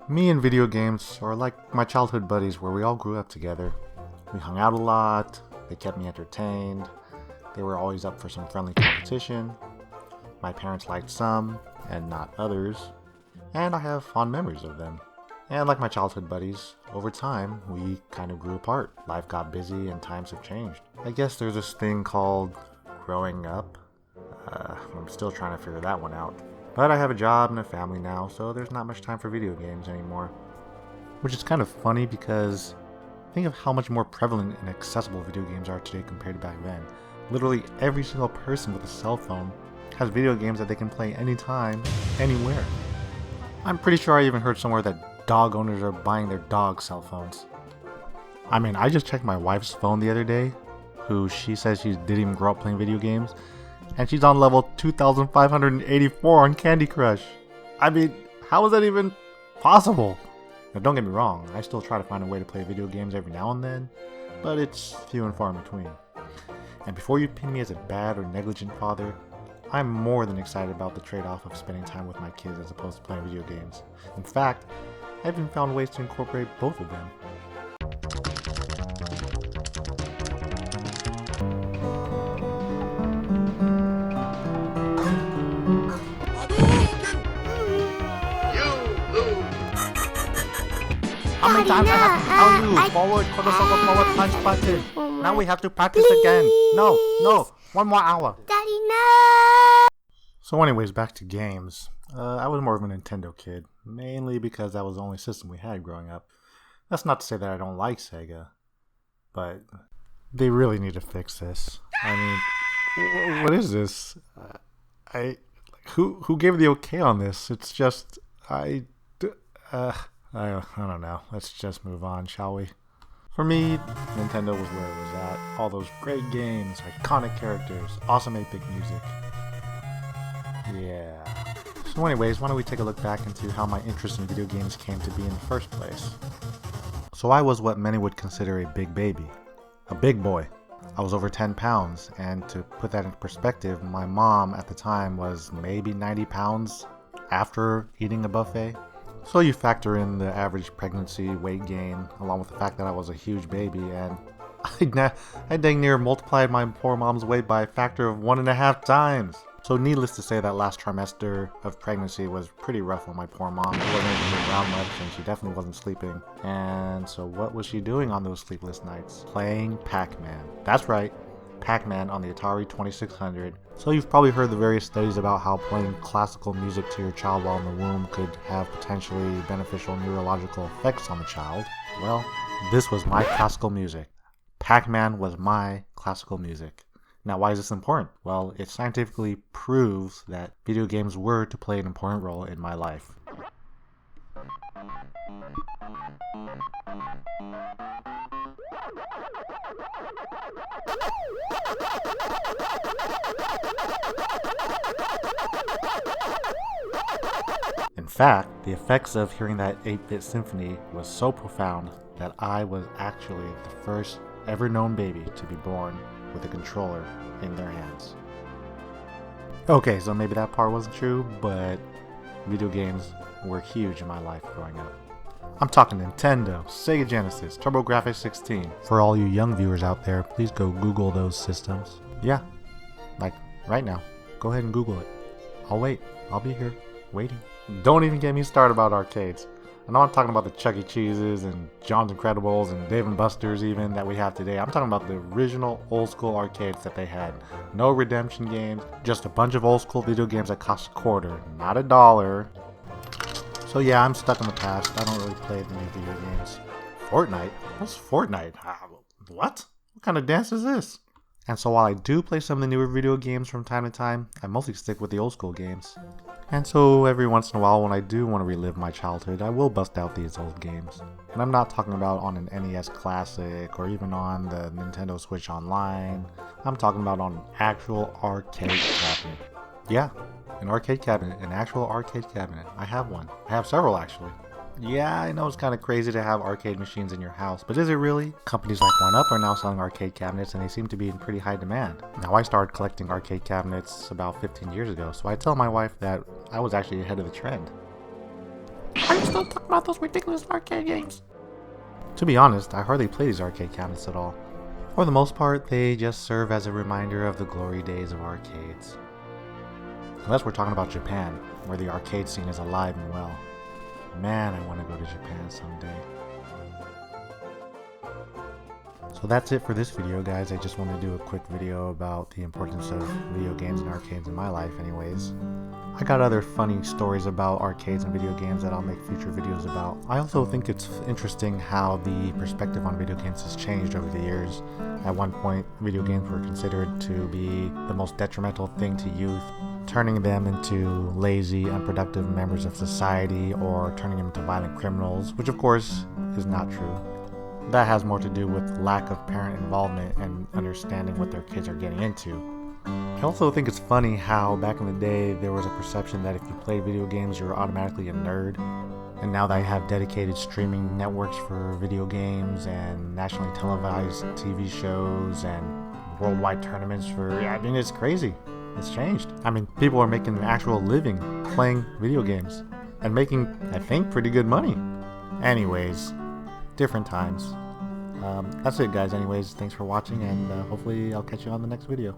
Me and video games are like my childhood buddies where we all grew up together. We hung out a lot, they kept me entertained, they were always up for some friendly competition. My parents liked some, and not others, and I have fond memories of them. And like my childhood buddies, over time, we kind of grew apart. Life got busy and times have changed. I guess there's this thing called growing up. I'm still trying to figure that one out. But I have a job and a family now, so there's not much time for video games anymore. Which is kind of funny because think of how much more prevalent and accessible video games are today compared to back then. Literally every single person with a cell phone has video games that they can play anytime, anywhere. I'm pretty sure I even heard somewhere that dog owners are buying their dogs cell phones. I mean, I just checked my wife's phone the other day, who she says she didn't even grow up playing video games, and she's on level 2584 on Candy Crush. I mean, how is that even possible? Now don't get me wrong, I still try to find a way to play video games every now and then, but it's few and far in between. And before you pin me as a bad or negligent father, I'm more than excited about the trade-off of spending time with my kids as opposed to playing video games. In fact, I've even found ways to incorporate both of them. How many times I have to tell you? Forward, forward, punch button. Now we have to practice again. No, 1 more hour. Daddy, no! So anyways, back to games. I was more of a Nintendo kid, mainly because that was the only system we had growing up. That's not to say that I don't like Sega, but they really need to fix this. I mean, what is this? Who gave the okay on this? It's just, I don't know. Let's just move on, shall we? For me, Nintendo was where it was at. All those great games, iconic characters, awesome 8-bit music. Yeah. So anyways, why don't we take a look back into how my interest in video games came to be in the first place. So I was what many would consider a big baby. A big boy. I was over 10 pounds, and to put that into perspective, my mom at the time was maybe 90 pounds after eating a buffet. So you factor in the average pregnancy, weight gain, along with the fact that I was a huge baby, and I dang near multiplied my poor mom's weight by a factor of 1.5 times. So needless to say, that last trimester of pregnancy was pretty rough on my poor mom. She wasn't able to move around much, and she definitely wasn't sleeping. And so what was she doing on those sleepless nights? Playing Pac-Man. That's right, Pac-Man on the Atari 2600. So you've probably heard the various studies about how playing classical music to your child while in the womb could have potentially beneficial neurological effects on the child. Well, this was my classical music. Pac-Man was my classical music. Now, why is this important? Well, it scientifically proves that video games were to play an important role in my life. In fact, the effects of hearing that 8-bit symphony was so profound that I was actually the first ever known baby to be born with a controller in their hands. Okay, so maybe that part wasn't true, but video games were huge in my life growing up. I'm talking Nintendo, Sega Genesis, TurboGrafx 16. For all you young viewers out there, please go Google those systems. Yeah, like right now. Go ahead and Google it. I'll wait. I'll be here, waiting. Don't even get me started about arcades. I know I'm talking about the Chuck E. Cheese's and John's Incredibles and Dave & Buster's even that we have today. I'm talking about the original old school arcades that they had. No redemption games, just a bunch of old school video games that cost $0.25, not $1. So yeah, I'm stuck in the past. I don't really play the new video games. Fortnite? What's Fortnite? What? What kind of dance is this? And so while I do play some of the newer video games from time to time, I mostly stick with the old school games. And so every once in a while when I do want to relive my childhood, I will bust out these old games. And I'm not talking about on an NES Classic or even on the Nintendo Switch Online. I'm talking about on an actual arcade cabinet. Yeah, an arcade cabinet, an actual arcade cabinet. I have one. I have several actually. Yeah, I know it's kind of crazy to have arcade machines in your house, but is it really? Companies like 1UP are now selling arcade cabinets and they seem to be in pretty high demand. Now, I started collecting arcade cabinets about 15 years ago, so I tell my wife that I was actually ahead of the trend. Are you still talking about those ridiculous arcade games? To be honest, I hardly play these arcade cabinets at all. For the most part, they just serve as a reminder of the glory days of arcades. Unless we're talking about Japan, where the arcade scene is alive and well. Man, I want to go to Japan someday. So that's it for this video, guys. I just want to do a quick video about the importance of video games and arcades in my life anyways. I got other funny stories about arcades and video games that I'll make future videos about. I also think it's interesting how the perspective on video games has changed over the years. At one point, video games were considered to be the most detrimental thing to youth, turning them into lazy, unproductive members of society or turning them into violent criminals, which of course is not true. That has more to do with lack of parent involvement and understanding what their kids are getting into. I also think it's funny how back in the day there was a perception that if you played video games you were automatically a nerd. And now that I have dedicated streaming networks for video games and nationally televised TV shows and worldwide tournaments it's crazy. It's changed. People are making an actual living playing video games and making, I think, pretty good money. Anyways, different times. That's it, guys. Anyways, thanks for watching, and hopefully I'll catch you on the next video.